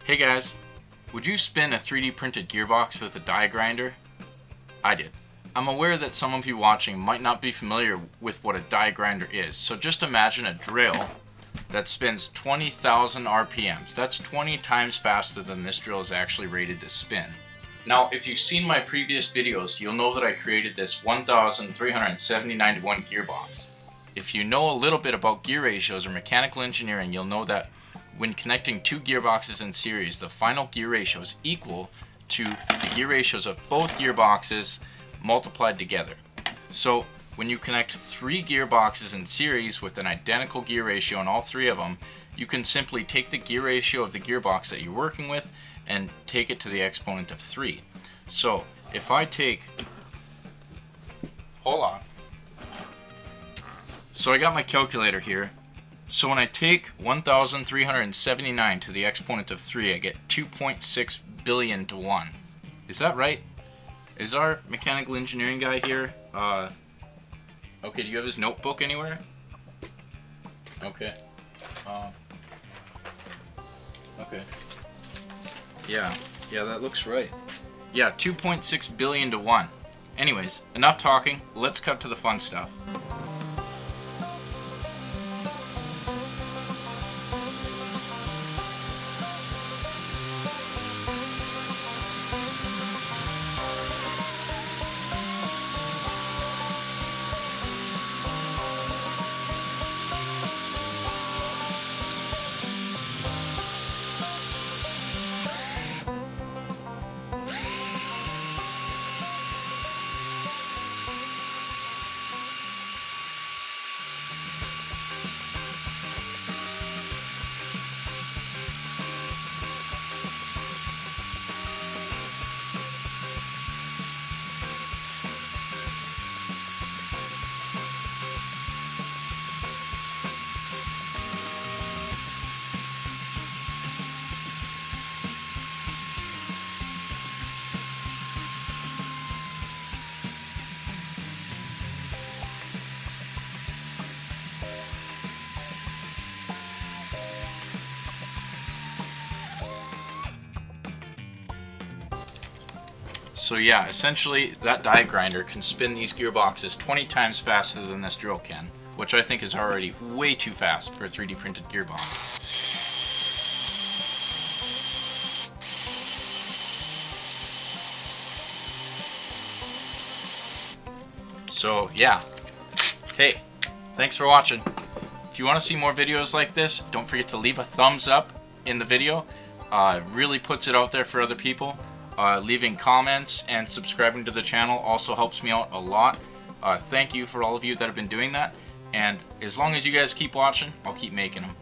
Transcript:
Hey guys, would you spin a 3D printed gearbox with a die grinder? I did. I'm aware that some of you watching might not be familiar with what a die grinder is, so just imagine a drill that spins 20,000 RPMs. That's 20 times faster than this drill is actually rated to spin. Now, if you've seen my previous videos, you'll know that I created this 1,379 to 1 gearbox. If you know a little bit about gear ratios or mechanical engineering, you'll know that when connecting two gearboxes in series, the final gear ratio is equal to the gear ratios of both gearboxes multiplied together. So when you connect three gearboxes in series with an identical gear ratio on all three of them, you can simply take the gear ratio of the gearbox that you're working with and take it to the exponent of 3. So if I take, hold on. So I got my calculator here. So when I take 1,379 to the exponent of 3, I get 2.6 billion to 1. Is that right? Is our mechanical engineering guy here? Okay, do you have his notebook anywhere? Okay. Okay. Yeah, that looks right. Yeah, 2.6 billion to 1. Anyways, enough talking. Let's cut to the fun stuff. So yeah, essentially that die grinder can spin these gearboxes 20 times faster than this drill can, which I think is already way too fast for a 3D printed gearbox. So yeah, hey, thanks for watching. If you want to see more videos like this, don't forget to leave a thumbs up in the video. It really puts it out there for other people. Leaving comments and subscribing to the channel also helps me out a lot. Thank you for all of you that have been doing that, and as long as you guys keep watching, I'll keep making them.